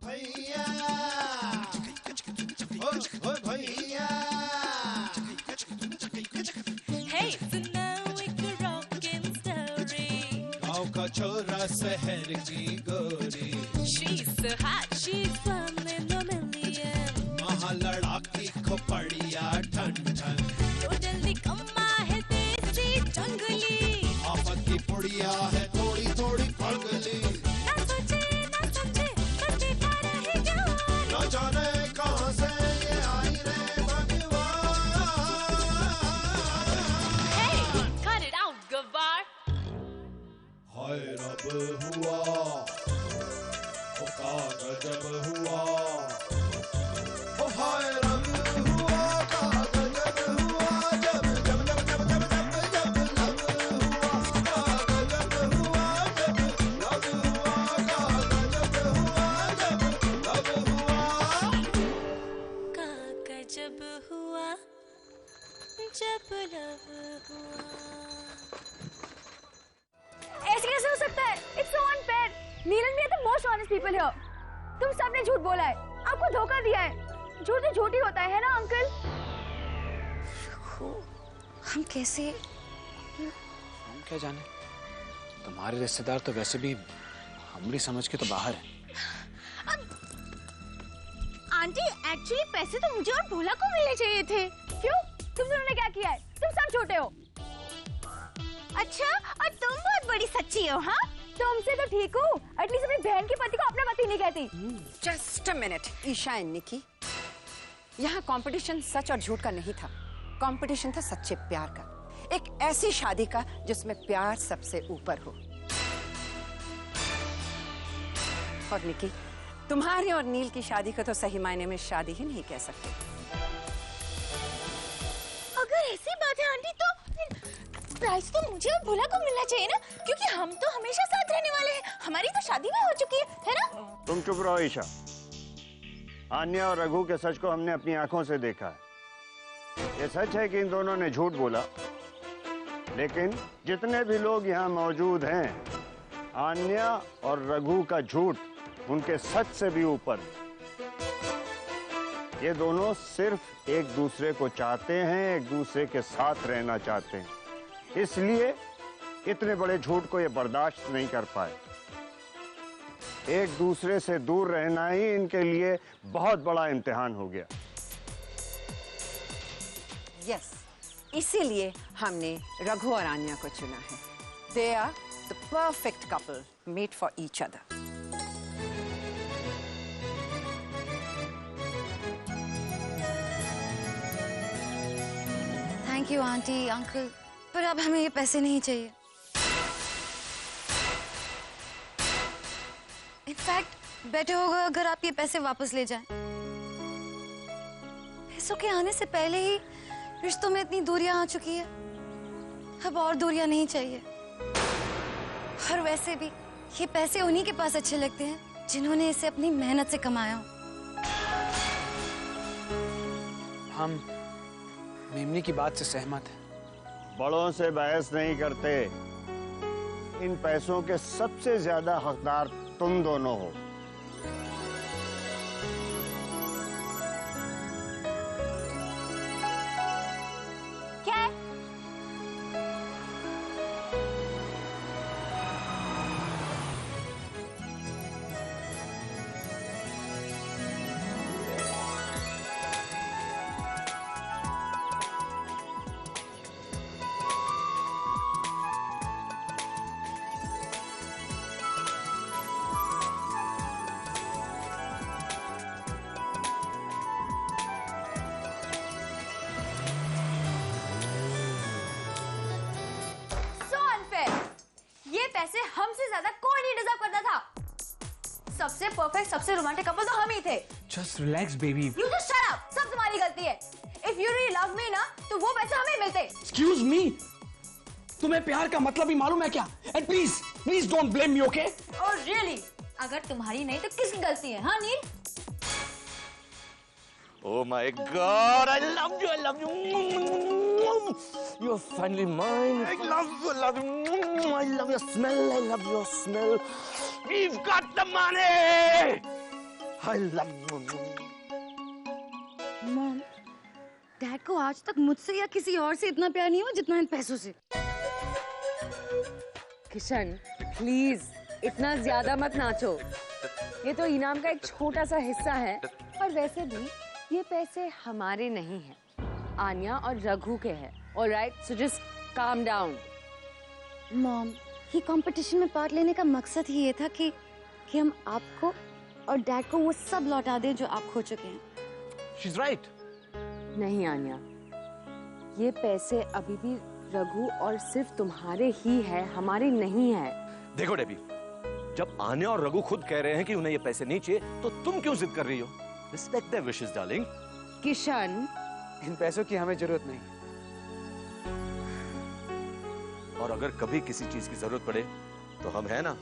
भैया, ओ भैया। Hey, so now it's a rockin' story. गाँव का छोरा शहर की गोरी, She's so hot, she's one in a million. वहाँ लड़ाकी खोपड़िया ठन ठन, तो जल्दी कम्मा है देसी जंगली, आफत की पुड़िया है थोड़ी थोड़ी पगली। ना सोचे ना समझे बस देखा रहे जवान। न जाने कहाँ से ये आई रे भगवान। Hey, cut it out, गवार। हाय रब हुआ, ओ का गजब हुआ, ओ हाय रब हुआ, का गजब हुआ, जब जब जब जब जब जब जब लब हुआ, का गजब हुआ, जब लब हुआ, का गजब हुआ, जब लब हुआ। का गजब हुआ जब लब हुआ। ऐसे कैसे हो सकता है? It's so unfair. नीलन भी है the most honest people here. तुम सबने झूठ बोला है, आपको धोखा दिया है। झूठ तो झूठ ही होता है ना अंकल? हम कैसे? हम क्या जाने, तुम्हारे रिश्तेदार तो वैसे भी हमारी समझ के तो बाहर हैं। आंटी एक्चुअली पैसे तो मुझे और भोला को मिलने चाहिए थे। क्यों? तुम दोनों ने क्या किया है? तुम सब छोटे हो। अच्छा, और तुम बहुत बड़ी सच्ची हो, हाँ? तुमसे तो ठीक हूँ। एटलीस्ट अपनी बहन के पति को अपना पति नहीं कहती। Just a minute, Isha and Niki, यहाँ कंपटीशन सच और झूठ का नहीं था। कंपटीशन था सच्चे प्यार का, एक ऐसी शादी का जिसमें प्यार सबसे ऊपर हो। और निकी, तुम्हारी और नील की शादी को तो सही मायने में शादी ही नहीं कह सकते। अगर ऐसी बात है आंटी तो प्राइस तो मुझे और भोला को मिलना चाहिए ना, क्योंकि हम तो हमेशा साथ रहने वाले हैं। हमारी तो शादी भी हो चुकी है ना? तुम चुप रहो ईशा। आन्या और रघु के सच को हमने अपनी आंखों से देखा है। ये सच है कि इन दोनों ने झूठ बोला, लेकिन जितने भी लोग यहाँ मौजूद हैं, आन्या और रघु का झूठ उनके सच से भी ऊपर। ये दोनों सिर्फ एक दूसरे को चाहते हैं, एक दूसरे के साथ रहना चाहते हैं, इसलिए इतने बड़े झूठ को ये बर्दाश्त नहीं कर पाए। एक दूसरे से दूर रहना ही इनके लिए बहुत बड़ा इम्तिहान हो गया। यस, इसीलिए हमने रघु और आन्या को चुना है। They are the perfect couple made for each other. Thank you aunty, uncle, पर अब हमें ये पैसे नहीं चाहिए। इनफैक्ट बेटर होगा अगर आप ये पैसे वापस ले जाएं। पैसों के आने से पहले ही रिश्तों में इतनी दूरियां आ चुकी है, अब और दूरियां नहीं चाहिए। और वैसे भी ये पैसे उन्हीं के पास अच्छे लगते हैं जिन्होंने इसे अपनी मेहनत से कमाया हो। हम मेमनी की बात से सहमत हैं। बड़ों से बहस नहीं करते। इन पैसों के सबसे ज्यादा हकदार तुम दोनों हो। क्या है? पैसे हमसे ज्यादा कोई नहीं डिजर्व करता था। सबसे परफेक्ट, सबसे रोमांटिक कपल तो हम ही थे। Just relax, baby. You just shut up. सब तुम्हारी गलती है। If you really love me ना, तो वो पैसे हमें मिलते। Excuse me. तुम्हें प्यार का मतलब ही मालूम है क्या? And please don't blame me, okay? Oh really? अगर तुम्हारी नहीं तो किसकी गलती है? हाँ नील? Oh my God! I love you. You're finally mine. I love you. I love your smell. I love your smell. We've got the money. I love you. Mom, dad को आज तक मुझसे या किसी और से इतना प्यार नहीं हुआ जितना इन पैसों से। किशन प्लीज इतना ज्यादा मत नाचो, ये तो इनाम का एक छोटा सा हिस्सा है। और वैसे भी ये पैसे हमारे नहीं हैं, आन्या और रघु के हैं। Alright, so just calm down. Mom, ये कंपटीशन में पार्ट लेने का मकसद ही ये था कि हम आपको और डैड को वो सब लौटा दें जो आप खो चुके हैं। She's right. नहीं आन्या, ये पैसे अभी भी रघु और सिर्फ तुम्हारे ही है, हमारे नहीं है। देखो डेबी, जब आन्या और रघु खुद कह रहे हैं कि उन्हें ये पैसे नहीं चाहिए, तो तुम क्यों जिद कर रही हो? Respect their wishes, darling. Kishan, इन पैसों की हमें जरूरत नहीं। और अगर कभी किसी चीज की जरूरत पड़े तो हम है ना।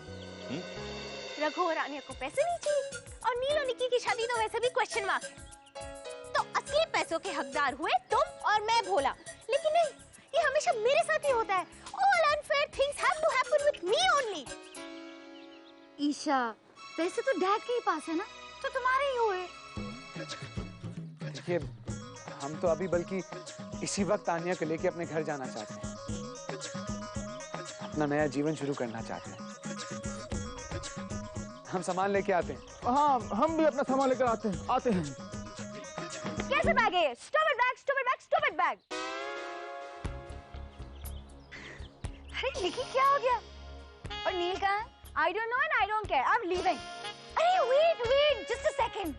रघु और आन्या को पैसे नहीं चाहिए और नील और निक्की की शादी तो वैसे भी क्वेश्चन मार्क है। तो असली पैसों के हकदार हुए तुम और मैं भोला। लेकिन नहीं, ये हमेशा मेरे साथ ही होता है। All unfair things have to happen with me only. Isha, पैसे तो डैड के ही पास है ना, तो तुम्हारे ही हुए। देखिए, हम तो अभी बल्कि इसी वक्त आन्या को लेके अपने घर जाना चाहते हैं, अपना नया जीवन शुरू करना चाहते हैं। हम सामान लेके आते हैं। हाँ, हम भी अपना सामान लेकर आते हैं। कैसे बैग है? Stupid bag, stupid bag, stupid bag. अरे निकी, क्या हो गया? और नील कहाँ है? I don't know and I don't care. I'm leaving. अरे wait, just a second.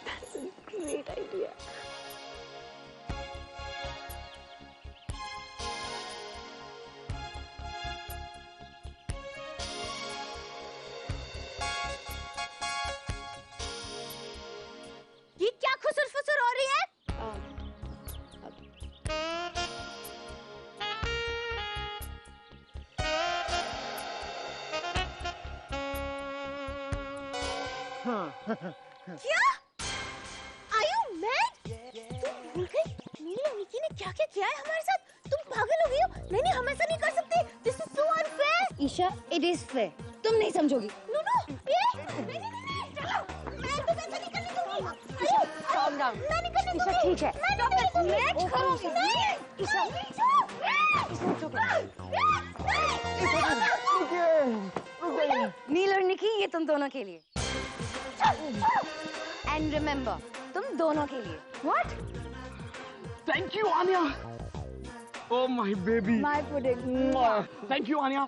That's a great idea. ये क्या खुसर-फुसर हो रही है? क्या? Are you mad? तुम भूल गई नील और निकी ने क्या-क्या किया है हमारे साथ? तुम पागल हो गई हो? नहीं, हम ऐसा नहीं कर सकते। This is so unfair. Isha, it is fair. तुम नहीं समझोगी। No, ये नहीं, चलो, मैं तो ऐसा नहीं करने दूंगी। calm down. मैं नहीं करने दूंगी। ईशा, ठीक है। मैं करूंगी। ईशा, नील और निकी, ये तुम दोनों के लिए। एंड रिमेम्बर, तुम दोनों के लिए। What? Thank you, Anya. Oh my baby. My pudding. Thank you, Anya.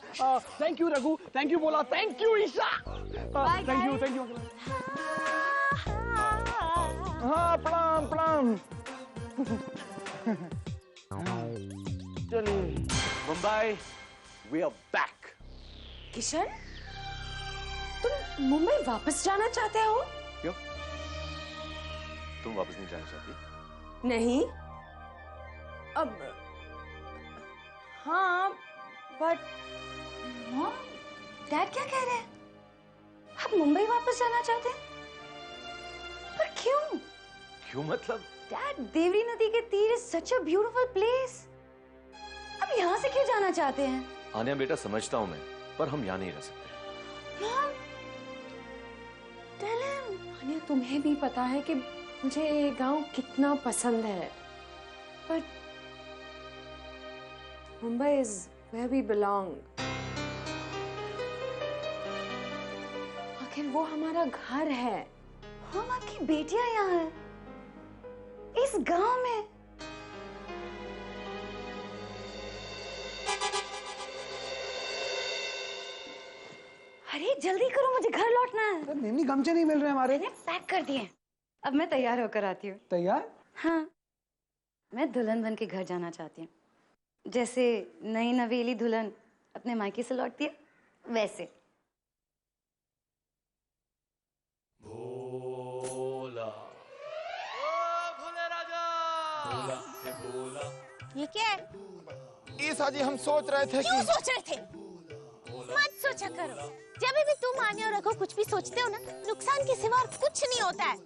Thank you, Raghu. Thank you, Bola. Thank you, Isha. Bye, Thank you. हाँ, प्रणाम। चलिए। Mumbai, we are back. Kishan, तुम मुंबई वापस जाना चाहते हो? क्यों? तुम वापस नहीं जाना चाहती? नहीं, अब हाँ, बट मॉम, डैड क्या कह रहे हैं? आप मुंबई वापस जाना चाहते हैं? पर क्यों? क्यों मतलब? डैड, देवरी नदी के तीर is such a beautiful place. अब यहाँ से क्यों जाना चाहते हैं? आन्या बेटा, समझता हूँ मैं, पर हम यहाँ नहीं रह सकते। Mom, tell him. आन्या, तुम्हें भी पता है कि मुझे ये गांव कितना पसंद है, पर Mumbai is where we belong. आखिर वो हमारा घर है। हम आपकी बेटियां यहाँ हैं, इस गांव में। अरे जल्दी करो, मुझे घर लौटना है। निम्नी गमछे नहीं मिल रहे हमारे। मैंने पैक कर दिए। अब मैं तैयार होकर आती हूँ। तैयार? हाँ, मैं दुल्हन बन के घर जाना चाहती हूँ, जैसे नई नवेली दुल्हन अपने मायके से लौटती है, वैसे। ये क्या है? ईसा जी, हम सोच रहे थे क्यों सोच रहे थे? मत सोचा करो, जब भी तुम आन्या और रघु कुछ भी सोचते हो ना, नुकसान के सिवा और कुछ नहीं होता है।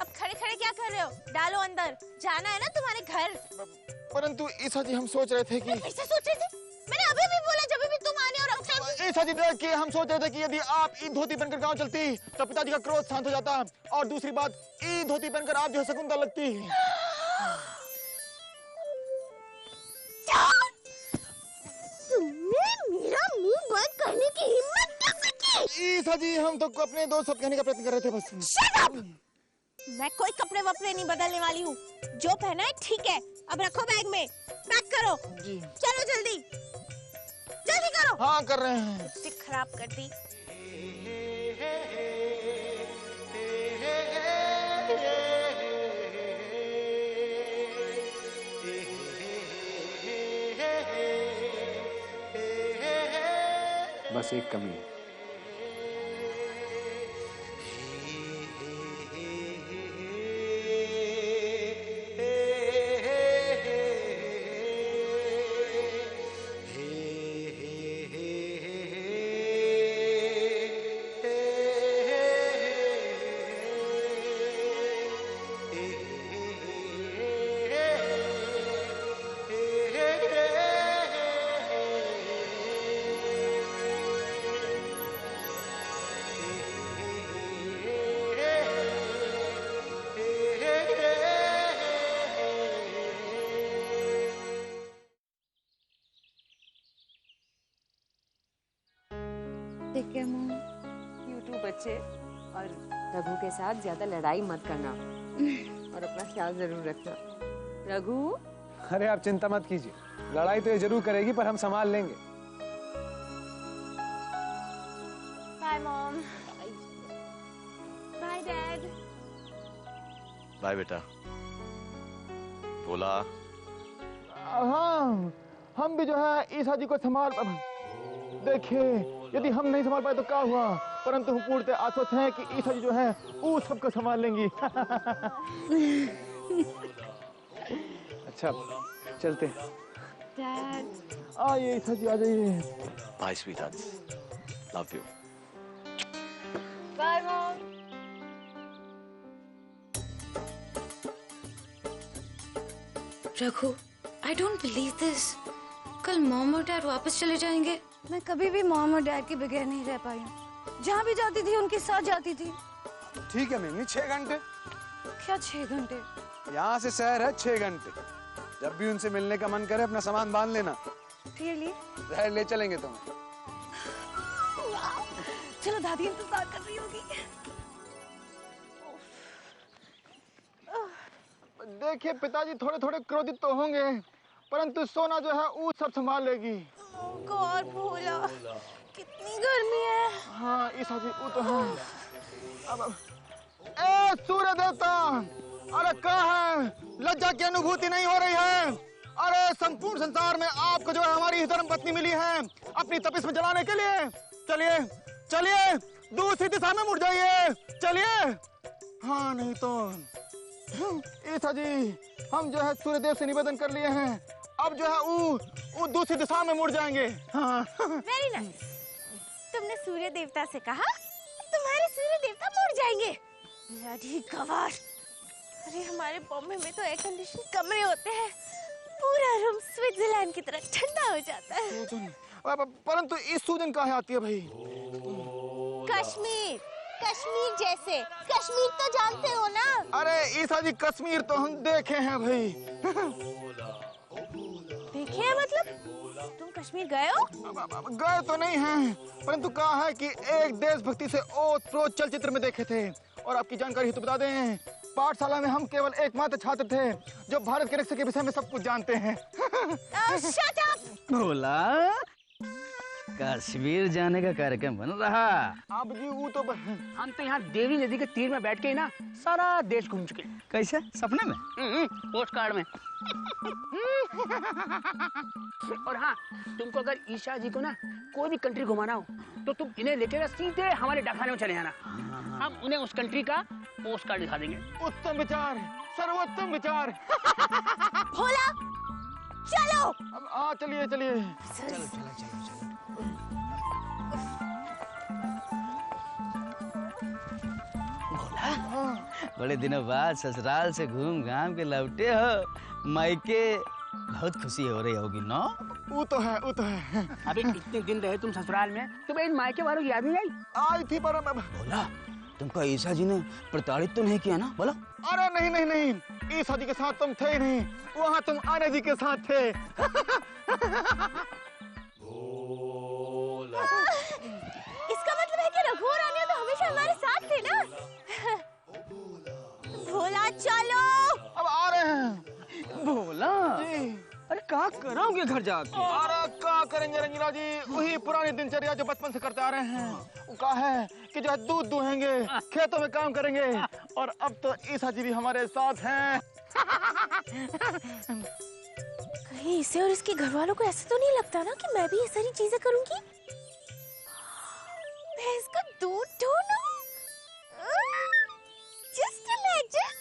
अब खड़े खड़े क्या कर रहे हो? डालो अंदर, जाना है ना तुम्हारे घर। परंतु ईसा जी हम सोच रहे थे कि फिर से सोच रहे थे? मैंने अभी भी बोला जब भी तुम आन्या और रघु। ईसा जी देख के हम सोच रहे थे कि यदि आप ईद धोती पहनकर गांव चलती तो पिताजी का क्रोध शांत हो जाता, और दूसरी बात ईद धोती पहनकर आप जो है शकुंतला लगती। तुमने मेरा मुंह बंद करने की हिम्मत कैसे की? ईसा जी हम तो अपने दोस्त सब कहने का प्रयत्न कर रहे थे बस। Shut up! मैं कोई कपड़े वपड़े नहीं बदलने वाली हूँ। जो पहना है ठीक है, अब रखो बैग में, पैक करो। जी। चलो जल्दी, जल्दी करो। हाँ कर रहे हैं। लिपस्टिक खराब कर दी। बस एक कमी है। ठीक है मम्मी। यू टू बच्चे, और रघु के साथ ज्यादा लड़ाई मत करना और अपना ख्याल जरूर रखना। रघु, अरे आप चिंता मत कीजिए, लड़ाई तो ये जरूर करेगी पर हम संभाल लेंगे। Bye mom. Bye dad. Bye बेटा। बोला हाँ हम भी जो है ईसा जी को संभाल। देखिए यदि हम नहीं संभाल पाए तो क्या हुआ, परंतु हम पूर्णतः आश्वस्त हैं कि ईसा जी जो है वो सबको संभाल लेंगी। अच्छा चलते। डैड। आइए ईसा जी आ जाइए। Bye sweetheart, love you. Bye mom. Raghu, I don't believe this. कल मॉम और डैड वापस चले जाएंगे। मैं कभी भी मॉम और डैड के बगैर नहीं रह पाई हूँ। जहाँ भी जाती थी उनके साथ जाती थी। ठीक है मिमी, 6 घंटे। क्या 6 घंटे? यहाँ से शहर है 6 घंटे। जब भी उनसे मिलने का मन करे अपना सामान बांध लेना। Really? शहर ले चलेंगे तुम। चलो दादी इंतजार कर रही होगी। देखिए पिताजी थोड़े थोड़े क्रोधित तो होंगे, परंतु सोना जो है वो सब संभाल लेगी। गॉड भोला, कितनी गर्मी है। हाँ ईसा जी वो तो है। अब ए सूर्य देवता, अरे क्या है, लज्जा की अनुभूति नहीं हो रही है? अरे संपूर्ण संसार में आपको जो है हमारी धर्म पत्नी मिली है अपनी तपिश में जलाने के लिए। चलिए चलिए दूसरी दिशा में मुड़ जाइए, चलिए। हाँ नहीं तो ईसा जी हम जो है सूर्यदेव से निवेदन कर लिए हैं, अब जो है वो दूसरी दिशा में मुड़ जाएंगे। हाँ। Very nice. तुमने सूर्य देवता से कहा, तुम्हारे सूर्य देवता मुड़ जाएंगे। ब्लडी गवार। अरे हमारे बॉम्बे में तो एयर कंडीशन कमरे होते हैं, पूरा रूम स्विट्जरलैंड की तरह ठंडा हो जाता है। परंतु इस सूजन कहाँ आती है भाई? कश्मीर, कश्मीर जैसे। कश्मीर तो जानते हो ना? अरे ईसा जी कश्मीर तो हम देखे हैं भाई। देखे हैं मतलब? तुम कश्मीर गए हो? गए तो नहीं हैं, परंतु कहा है कि एक देशभक्ति से ओत-प्रोत चलचित्र में देखे थे। और आपकी जानकारी तो बता दें, पाठशाला में हम केवल एकमात्र छात्र थे जो भारत के रक्षा के विषय में सब कुछ जानते हैं। Shut up! भोला, कश्मीर जाने का कार्यक्रम बन रहा। अब जी वो तो हम तो यहाँ देवी नदी के तीर में बैठ के ही ना सारा देश घूम चुके। कैसे? सपने में? पोस्ट कार्ड में। और हाँ, तुमको अगर ईशा जी को ना कोई भी कंट्री घुमाना हो तो तुम इन्हें लेकर सीधे हमारे डाकखाने में चले जाना। हम उन्हें उस कंट्री का पोस्ट कार्ड दिखा देंगे। उत्तम विचार, सर्वोत्तम विचार। भोला, चलो। अब चलिए चलिए। चलो चलो चलो चलो। बड़े दिनों बाद ससुराल से घूम घाम के लौटे हो, मायके बहुत खुशी हो रही होगी ना? वो तो है, वो तो है। अबे इतने दिन रहे तुम ससुराल में, तुम्हें इन मायके वालों की याद नहीं आई? आई थी पर बोला तुमको ईसा जी ने प्रताड़ित तो नहीं किया ना? बोलो। अरे नहीं नहीं नहीं, ईसा जी के साथ तुम थे ही नहीं, वहाँ तुम आना जी के साथ थे। इसका मतलब है कि रघु और आन्या तो हमेशा हमारे साथ थे ना? भोला चलो। अब आ रहे हैं। भोला अरे क्या करोगे घर जाके? अरे क्या करेंगे रंजीला जी, वही पुरानी दिनचर्या जो बचपन से करते आ रहे हैं। वो कहा है कि जो है दूध दुहेंगे, खेतों में काम करेंगे, और अब तो ईसा जी भी हमारे साथ हैं। कहीं इसे और इसके घर वालों को ऐसा तो नहीं लगता ना कि मैं भी ये सारी चीजें करूंगी? मैं इसका दूध ढूंढूं? Just imagine।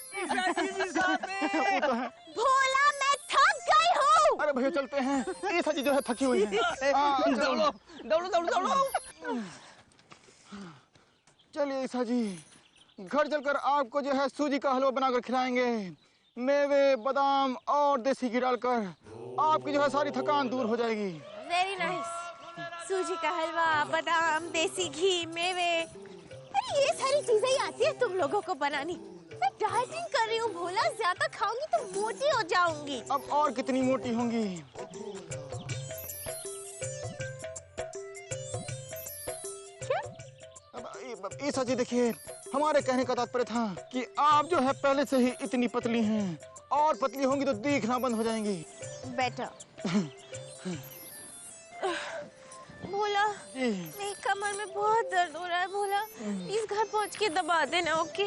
भोला मैं थक गई हूँ। अरे भैया चलते हैं, ईसा जी जो है थकी हुई है। दौड़ो दौड़ो दौड़ो दौड़ो। चलिए ईसा जी, घर चलकर आपको जो है सूजी का हलवा बनाकर खिलाएंगे, मेवे बादाम और देसी घी डालकर। आपकी जो है सारी थकान दूर हो जाएगी। Very nice. सूजी का हलवा, बादाम, देसी घी, मेवे, अरे ये सारी चीजें ही आती है तुम लोगों को बनानी। मैं डाइटिंग कर रही हूँ भोला, ज्यादा खाऊंगी तो मोटी हो जाऊंगी। अब और कितनी मोटी होंगी? अब ईसा जी देखिए, हमारे कहने का तात्पर्य था कि आप जो है पहले से ही इतनी पतली हैं, और पतली होंगी तो दिखना बंद हो जाएंगी। बेटर। भोला मेरी कमर में बहुत दर्द हो रहा है भोला, प्लीज घर पहुंच के दबा देना। ओके?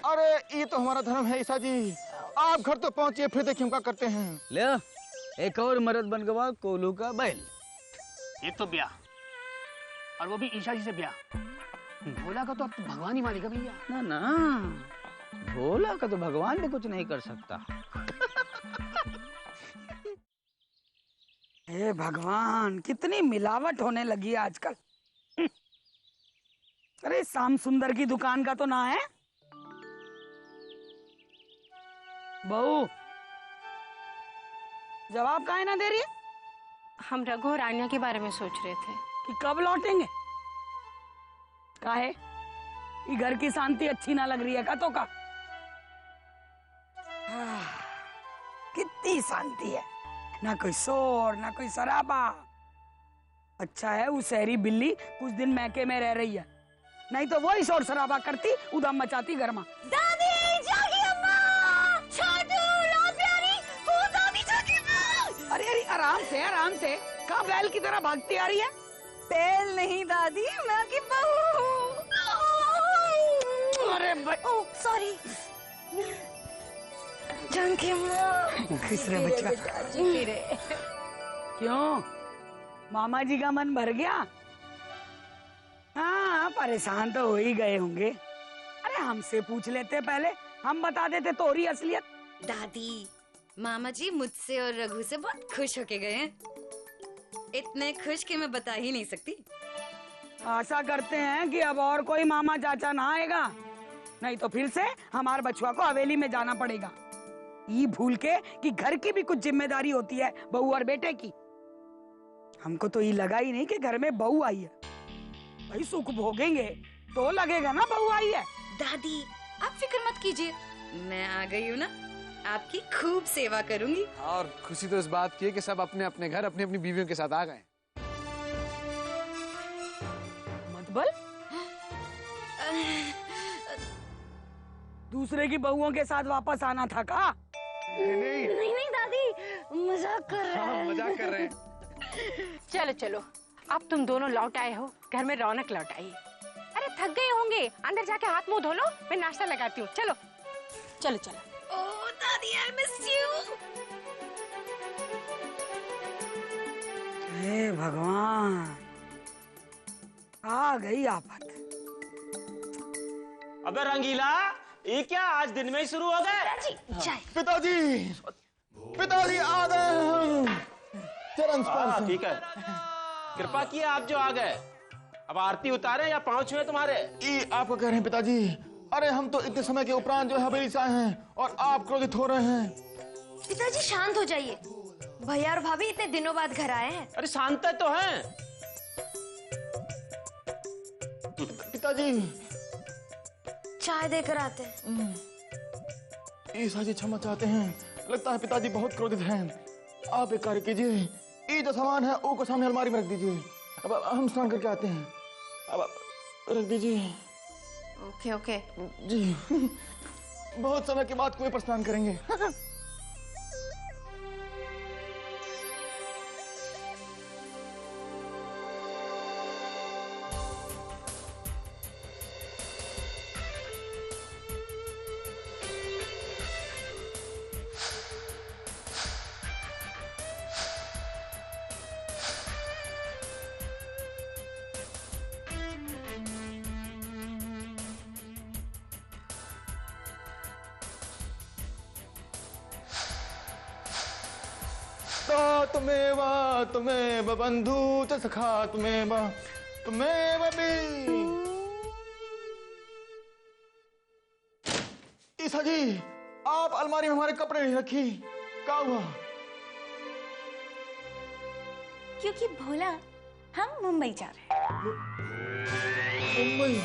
अरे ये तो हमारा धर्म है ईसा जी, आप घर तो पहुंचिए, फिर देखिए हम क्या करते हैं। ले एक और मर्द बन गवा कोलू का बैल। एक तो ब्याह, और वो भी ईशा जी से ब्याह। भोला का तो अब भगवान ही मानेगा भैया। ना ना, भोला का तो भगवान भी कुछ नहीं कर सकता। हे भगवान, कितनी मिलावट होने लगी है आजकल। अरे श्याम सुंदर की दुकान का तो ना है? बहू जवाब काहे ना दे रही है? हम रघु और आन्या के बारे में सोच रहे थे कि कब लौटेंगे। काहे? ये घर की शांति अच्छी ना लग रही है का तो का? कितनी शांति है, ना कोई शोर ना कोई शराबा। अच्छा है वो शहरी बिल्ली कुछ दिन मैके में रह रही है, नहीं तो वही शोर शराबा करती, उधम मचाती घर में। दादी जागी अम्मा, छोटू लो प्यारी, हो दादी जागी अम्मा। अरे अरे आराम से कहाँ बैल की तरह भागती आ रही है? बैल नहीं दादी, मैं आपकी बहू हूँ। अरे ओह सॉरी। जानकी अम्मा। खुश रह बच्चा। क्यों मामा जी का मन भर गया? हाँ परेशान तो हो ही गए होंगे। अरे हमसे पूछ लेते पहले, हम बता देते तोरी असलियत। दादी मामा जी मुझसे और रघु से बहुत खुश होके गए हैं, इतने खुश कि मैं बता ही नहीं सकती। आशा करते हैं कि अब और कोई मामा चाचा ना आएगा, नहीं तो फिर से हमारे बछुआ को हवेली में जाना पड़ेगा। ये भूल के कि घर की भी कुछ जिम्मेदारी होती है बहू और बेटे की। हमको तो ये लगा ही नहीं कि घर में बहू आई है। भाई सुख भोगेंगे तो लगेगा ना बहू आई है। दादी आप फिक्र मत कीजिए, मैं आ गई हूँ ना, आपकी खूब सेवा करूंगी। और खुशी तो इस बात की है कि सब अपने अपने घर अपनी अपनी बीवियों के साथ आ गए। मतबल दूसरे की बहुओं के साथ वापस आना था का? नहीं दादी, मजाक कर रहे हैं। मजाक कर रहे हैं। चलो चलो, अब तुम दोनों लौट आए हो, घर में रौनक लौट आई। अरे थक गए होंगे, अंदर जाके हाथ मुंह धो लो, मैं नाश्ता लगाती हूँ। चलो चलो चलो। ओह दादी आई मिस यू। हे भगवान, आ गई आफत। अबे रंगीला, ये क्या आज दिन में ही शुरू हो गए? पिताजी, पिताजी आ गए। चरण स्पर्श। ठीक है, कृपा किए आप जो आ गए। अब आरती उतारे या पांव छुए तुम्हारे? आपको कह रहे हैं पिताजी, अरे हम तो इतने समय के उपरांत जो है हवेली से आए हैं और आप क्रोधित हो रहे हैं। पिताजी शांत हो जाइए। भैया और भाभी इतने दिनों बाद घर आए हैं। अरे शांत तो है पिताजी। चाय देकर आते। ईसा जी क्षमा चाहते हैं, लगता है पिताजी बहुत क्रोधित हैं। आप एक कार्य कीजिए, ये जो सामान है वो को सामने अलमारी में रख दीजिए। अब हम स्नान करके आते हैं। अब रख दीजिए। ओके ओके जी। बहुत समय के बाद कुएं पर स्नान करेंगे। तुम्हें बंधु च सखा तुम्हें ईसा जी, आप अलमारी में हमारे कपड़े नहीं रखी, क्या हुआ? क्योंकि भोला हम मुंबई जा रहे हैं। मुंबई?